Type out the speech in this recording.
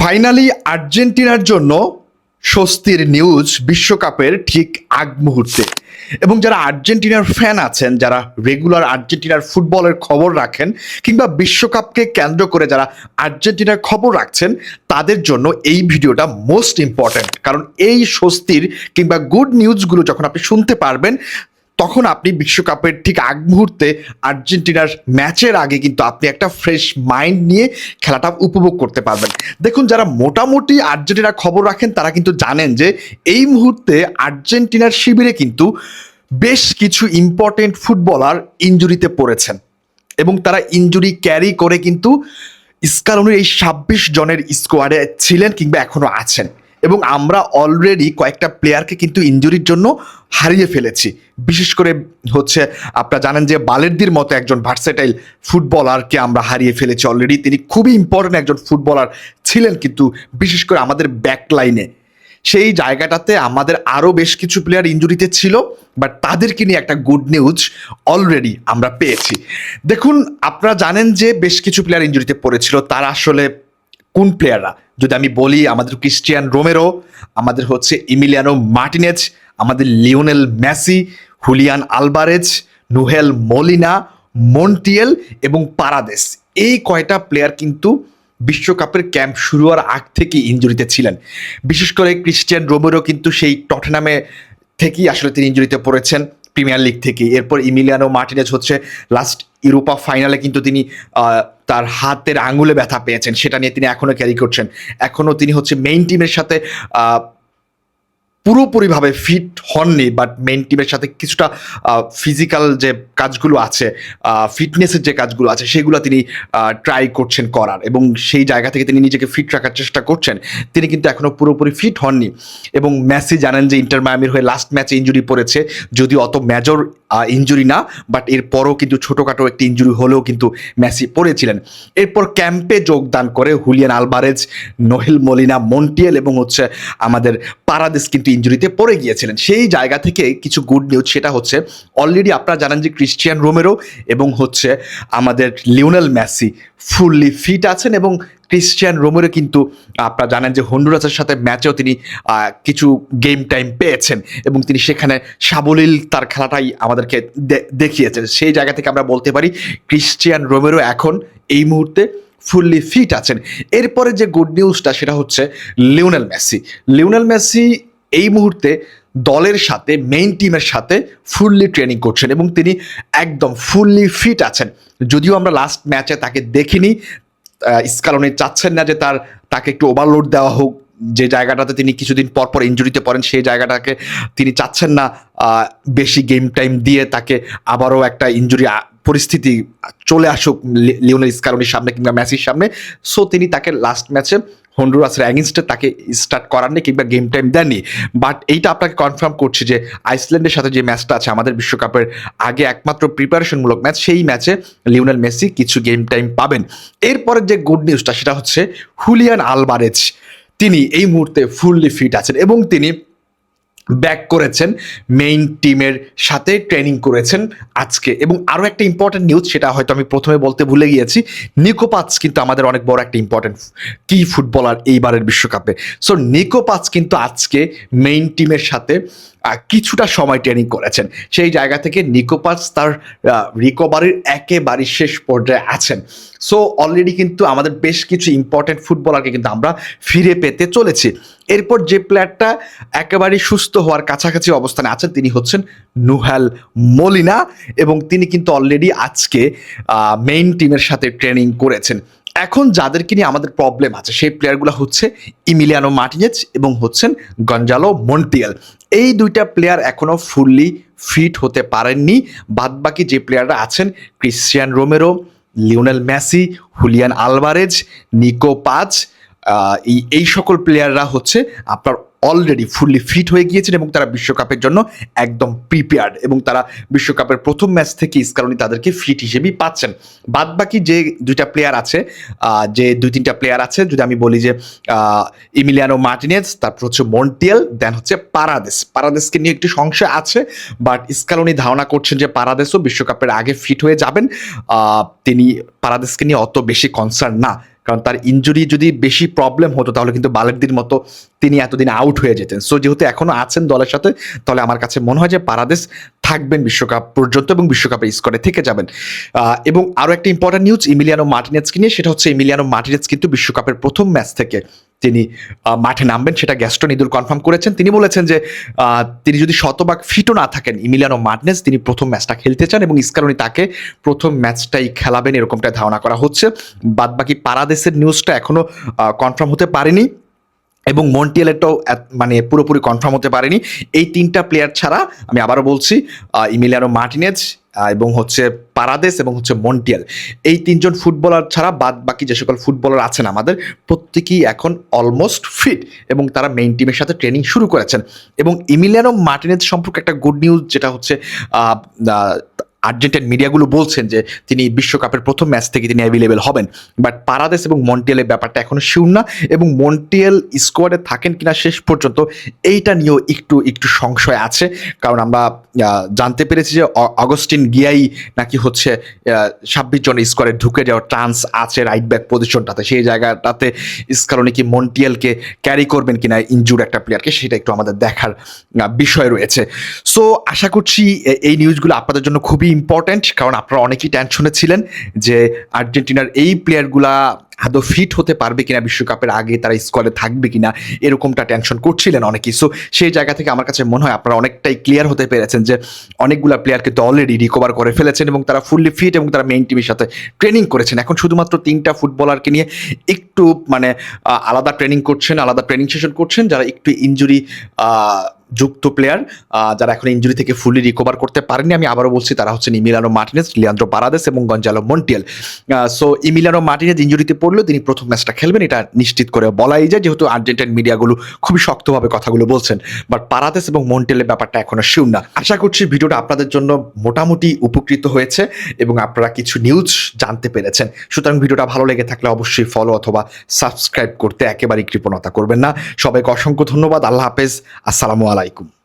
Finally আর্জেন্টিনার জন্য স্বস্তির নিউজ বিশ্বকাপের ঠিক আগ মুহূর্তে। এবং যারা আর্জেন্টিনার ফ্যান আছেন, যারা রেগুলার আর্জেন্টিনার ফুটবলের খবর রাখেন, কিংবা বিশ্বকাপকে কেন্দ্র করে যারা আর্জেন্টিনার খবর রাখছেন, তাদের জন্য এই ভিডিওটা মোস্ট ইম্পর্ট্যান্ট। কারণ এই স্বস্তির কিংবা গুড নিউজগুলো যখন আপনি শুনতে পারবেন, তখন আপনি বিশ্বকাপের ঠিক আগ মুহূর্তে আর্জেন্টিনার ম্যাচের আগে কিন্তু আপনি একটা ফ্রেশ মাইন্ড নিয়ে খেলাটা উপভোগ করতে পারবেন। দেখুন, যারা মোটামুটি আর্জেন্টিনার খবর রাখেন তারা কিন্তু জানেন যে এই মুহূর্তে আর্জেন্টিনার শিবিরে কিন্তু বেশ কিছু ইম্পর্টেন্ট ফুটবলার ইনজুরিতে পড়েছেন এবং তারা ইনজুরি ক্যারি করে কিন্তু স্কালোনির এই 26 জনের স্কোয়াডে ছিলেন কিংবা এখনো আছেন। এবং আমরা অলরেডি কয়েকটা প্লেয়ারকে কিন্তু ইনজুরির জন্য হারিয়ে ফেলেছি। বিশেষ করে হচ্ছে আপনারা জানেন যে বালেরদির মতো একজন ভার্সেটাইল ফুটবলারকে আমরা হারিয়ে ফেলেছি অলরেডি। তিনি খুবই ইম্পর্টেন্ট একজন ফুটবলার ছিলেন, কিন্তু বিশেষ করে আমাদের ব্যাক লাইনে সেই জায়গাটাতে আমাদের আরও বেশ কিছু প্লেয়ার ইনজুরিতে ছিল, বাট তাদেরকে নিয়ে একটা গুড নিউজ অলরেডি আমরা পেয়েছি। দেখুন, আপনারা জানেন যে বেশ কিছু প্লেয়ার ইনজুরিতে পড়েছিল। তারা আসলে কোন প্লেয়াররা যদি আমি বলি, আমাদের ক্রিস্টিয়ান রোমেরো, আমাদের হচ্ছে ইমিলিয়ানো মার্টিনেজ, আমাদের Lionel Messi, Julian Alvarez, Nahuel Molina, Montiel এবং পারাদেস। এই কয়টা প্লেয়ার কিন্তু বিশ্বকাপের ক্যাম্প শুরু হওয়ার আগ থেকে ইনজুরিতে ছিলেন। বিশেষ করে ক্রিস্টিয়ান রোমেরো কিন্তু সেই টটেনামে থেকেই আসলে তিনি ইনজুরিতে পড়েছেন, প্রিমিয়ার লিগ থেকে। এরপর ইমিলিয়ানো মার্টিনেজ হচ্ছে লাস্ট ইউরোপা ফাইনালে কিন্তু তিনি তার হাতের আঙুলে ব্যথা পেয়েছেন, সেটা নিয়ে তিনি এখনও ক্যারি করছেন। এখনও তিনি হচ্ছে মেইন টিমের সাথে পুরোপুরিভাবে ফিট হননি, বাট মেইন টিমের সাথে কিছুটা ফিজিক্যাল যে কাজগুলো আছে, ফিটনেসের যে কাজগুলো আছে, সেগুলো তিনি ট্রাই করছেন করার, এবং সেই জায়গা থেকে তিনি নিজেকে ফিট রাখার চেষ্টা করছেন। তিনি কিন্তু এখনও পুরোপুরি ফিট হননি। এবং মেসি জানেন যে ইন্টার মায়ামির হয়ে লাস্ট ম্যাচে ইনজুরি পড়েছে, যদিও অত মেজর ইনজুরি না, বাট এরপরও কিন্তু ছোটোখাটো একটি ইনজুরি হলেও কিন্তু মেসি পড়েছিলেন। এরপর ক্যাম্পে যোগদান করে Julian Alvarez, Nohel Malina, Montiel এবং হচ্ছে আমাদের পারাদেস কিন্তু ইনজুরিতে পড়ে গিয়েছিলেন। সেই জায়গা থেকে কিছু গুড নিউজ, সেটা হচ্ছে অলরেডি আপনারা জানেন যে ক্রিস্টিয়ান রোমেরো এবং হচ্ছে আমাদের লিওনেল মেসি ফুললি ফিট আছেন। এবং ক্রিস্টিয়ান রোমেরো কিন্তু আপনারা জানেন যে হন্ডুরাসের সাথে ম্যাচেও তিনি কিছু গেম টাইম পেয়েছেন এবং তিনি সেখানে সাবলীল তার খেলাটাই আমাদেরকে দেখিয়েছেন। সেই জায়গা থেকে আমরা বলতে পারি ক্রিস্টিয়ান রোমেরো এখন এই মুহূর্তে ফুললি ফিট আছেন। এরপরে যে গুড নিউজটা, সেটা হচ্ছে লিওনেল মেসি এই মুহূর্তে দলের সাথে, মেইন টিমের সাথে ফুললি ট্রেনিং করছেন এবং তিনি একদম ফুললি ফিট আছেন। যদিও আমরা লাস্ট ম্যাচে তাকে দেখিনি, স্কালোনি চাচ্ছেন না যে তাকে একটু ওভারলোড দেওয়া হোক। যে জায়গাটাতে তিনি কিছুদিন পর পর ইনজুরিতে পড়েন, সেই জায়গাটাকে তিনি চাচ্ছেন না বেশি গেম টাইম দিয়ে তাকে আবারও একটা ইনজুরি পরিস্থিতি চলে আসুক লিওনেল স্কালোনির সামনে কিংবা মেসির সামনে। সো তিনি তাকে লাস্ট ম্যাচে হন্ডুরাসের অ্যাগেনস্টে তাকে স্টার্ট করাননি কিংবা গেম টাইম দেননি। বাট এইটা আপনাকে কনফার্ম করছি যে আইসল্যান্ডের সাথে যে ম্যাচটা আছে আমাদের বিশ্বকাপের আগে একমাত্র প্রিপারেশনমূলক ম্যাচ, সেই ম্যাচে লিওনেল মেসি কিছু গেম টাইম পাবেন। এরপরে যে গুড নিউজটা, সেটা হচ্ছে হুলিয়ান আলভারেজ, তিনি এই মুহূর্তে ফুললি ফিট আছেন এবং তিনি ব্যাক করেছেন, মেইন টিমের সাথে ট্রেনিং করেছেন আজকে। এবং আরও একটা ইম্পর্টেন্ট নিউজ, সেটা হয়তো আমি প্রথমে বলতে ভুলে গিয়েছি, নিকো পাচ কিন্তু আমাদের অনেক বড় একটা ইম্পর্টেন্ট কি ফুটবলার এইবারের বিশ্বকাপে। সো নিকো পাচ কিন্তু আজকে মেইন টিমের সাথে কিছুটা সময় ট্রেনিং করেছেন। সেই জায়গা থেকে নিকো পাচ তার রিকভারির একেবারে শেষ পর্যায়ে আছেন। সো অলরেডি কিন্তু আমাদের বেশ কিছু ইম্পর্টেন্ট ফুটবলারকে কিন্তু আমরা ফিরে পেতে চলেছি। এরপর যে প্লেয়ারটা একেবারে সুস্থ হওয়ার কাছাকাছি অবস্থানে আছেন, তিনি হচ্ছেন নুহেল মলিনা এবং তিনি কিন্তু অলরেডি আজকে মেইন টিমের সাথে ট্রেনিং করেছেন। এখন যাদেরকে নিয়ে আমাদের প্রবলেম আছে, সেই প্লেয়ারগুলো হচ্ছে ইমিলিয়ানো মার্টিনেজ এবং হচ্ছেন গঞ্জালো মন্টিয়েল। এই দুইটা প্লেয়ার এখনও ফুললি ফিট হতে পারেননি। বাদবাকি যে প্লেয়াররা আছেন, Cristian Romero, Lionel Messi, Julian Alvarez, Nico Paz, এই সকল প্লেয়াররা হচ্ছে আপনার অলরেডি ফুললি ফিট হয়ে গিয়েছেন এবং তারা বিশ্বকাপের জন্য একদম প্রিপেয়ার্ড এবং তারা বিশ্বকাপের প্রথম ম্যাচ থেকে স্কালোনি তাদেরকে ফিট হিসেবেই পাচ্ছেন। বাদবাকি যে দুইটা প্লেয়ার আছে, যে দুই তিনটা প্লেয়ার আছে, যদি আমি বলি যে ইমিলিয়ানো মার্টিনেজ, তারপর হচ্ছে মন্টিয়েল, দেন হচ্ছে পারাদেসকে নিয়ে একটু সংশয় আছে, বাট স্কালোনি ধারণা করছেন যে পারাদেসও বিশ্বকাপের আগে ফিট হয়ে যাবেন। তিনি পারাদেসকে নিয়ে অত বেশি কনসার্ন না। কারণ তার ইনজুরি যদি বেশি প্রবলেম হতো তাহলে কিন্তু বালেরদির মতো তিনি এতদিন আউট হয়ে যেতেন। সো যেহেতু এখনো আছেন দলের সাথে, তাহলে আমার কাছে মনে হয় যে পারাদেস থাকবেন বিশ্বকাপ পর্যন্ত এবং বিশ্বকাপে স্কোয়াডে থেকে যাবেন। এবং আরও একটা ইম্পর্টেন্ট নিউজ ইমিলিয়ানো মার্টিনেজকে নিয়ে, সেটা হচ্ছে ইমিলিয়ানো মার্টিনেজ কিন্তু বিশ্বকাপের প্রথম ম্যাচ থেকে তিনি মাঠে নামবেন, সেটা গ্যাস্টন ইদুল কনফার্ম করেছেন। তিনি বলেছেন যে তিনি যদি শতভাগ ফিটও না থাকেন ইমিলিয়ানো মার্টিনেজ, তিনি প্রথম ম্যাচটা খেলতে চান এবং স্কালোনি তাকে প্রথম ম্যাচটাই খেলাবেন এরকমটা ধারণা করা হচ্ছে। বাদবাকি পারাদেসের নিউজটা এখনো কনফার্ম হতে পারেনি এবং মন্টিয়েলেরটাও মানে পুরোপুরি কনফার্ম হতে পারেনি। এই তিনটা প্লেয়ার ছাড়া আমি আবারও বলছি ইমিলিয়ানো মার্টিনেজ এবং হচ্ছে পারাদেস এবং হচ্ছে মন্টিয়েল, এই তিনজন ফুটবলার ছাড়া বাদ বাকি যে সকল ফুটবলার আছেন আমাদের প্রত্যেকেই এখন অলমোস্ট ফিট এবং তারা মেইন টিমের সাথে ট্রেনিং শুরু করেছেন। এবং ইমিলিয়ানো মার্টিনেজ সম্পর্কে একটা গুড নিউজ যেটা হচ্ছে আর্জেন্টাইন মিডিয়াগুলো বলছেন যে তিনি বিশ্বকাপের প্রথম ম্যাচ থেকে তিনি অ্যাভেলেবেল হবেন। বাট পারাদেস এবং মন্টিয়েলের ব্যাপারটা এখনো শিওর না এবং মন্টিয়েল স্কোয়াডে থাকেন কিনা শেষ পর্যন্ত এইটা নিয়েও একটু সংশয় আছে। কারণ আমরা জানতে পেরেছি যে অগস্টিন গিয়াই নাকি হচ্ছে 26 জন স্কোয়াডে ঢুকে যাওয়ার চান্স আছে রাইট ব্যাক পজিশনটাতে, সেই জায়গাটাতে স্কালোনি কি মন্টিয়েলকে ক্যারি করবেন কিনা ইনজুর একটা প্লেয়ারকে, সেটা একটু আমাদের দেখার বিষয় রয়েছে। সো আশা করছি এই নিউজগুলো আপনাদের জন্য খুবই ইম্পর্ট্যান্ট, কারণ আপনারা অনেকেই টেনশনে ছিলেন যে আর্জেন্টিনার এই প্লেয়ারগুলা আদৌ ফিট হতে পারবে কিনা, বিশ্বকাপের আগে তারা স্কোয়াডে থাকবে কিনা, এরকমটা টেনশন করছিলেন অনেকেই। সো সেই জায়গা থেকে আমার কাছে মনে হয় আপনারা অনেকটাই ক্লিয়ার হতে পেরেছেন যে অনেকগুলা প্লেয়ারকে তো অলরেডি রিকভার করে ফেলেছেন এবং তারা ফুললি ফিট এবং তারা মেইন টিমের সাথে ট্রেনিং করেছেন। এখন শুধুমাত্র 3টা ফুটবলারকে নিয়ে একটু মানে আলাদা ট্রেনিং করছেন, আলাদা ট্রেনিং সেশন করছেন, যারা একটু ইনজুরি যুক্ত প্লেয়ার, যারা এখন ইনজুরি থেকে ফুলি রিকভার করতে পারেনি। আমি আবারও বলছি তারা হচ্ছেন ইমিলিয়ানো মার্টিনেজ, লিয়ান্দ্রো পারাদেস এবং Gonzalo Montiel. So Emiliano Martinez ইনজুরিতে পড়লেও তিনি প্রথম ম্যাচটা খেলবেন, এটা নিশ্চিত করে বলাই যায়, যেহেতু আর্জেন্টাইন মিডিয়াগুলো খুবই শক্তভাবে কথাগুলো বলছেন। বাট পারাদেস এবং মন্টিয়েলের ব্যাপারটা এখনো শিওর না। আশা করছি ভিডিওটা আপনাদের জন্য মোটামুটি উপকৃত হয়েছে এবং আপনারা কিছু নিউজ জানতে পেরেছেন। সুতরাং ভিডিওটা ভালো লেগে থাকলে অবশ্যই ফলো অথবা সাবস্ক্রাইব করতে একেবারেই কৃপণতা করবেন না। সবাইকে অসংখ্য ধন্যবাদ। আল্লাহ হাফেজ। আসসালামু আলাইকুম।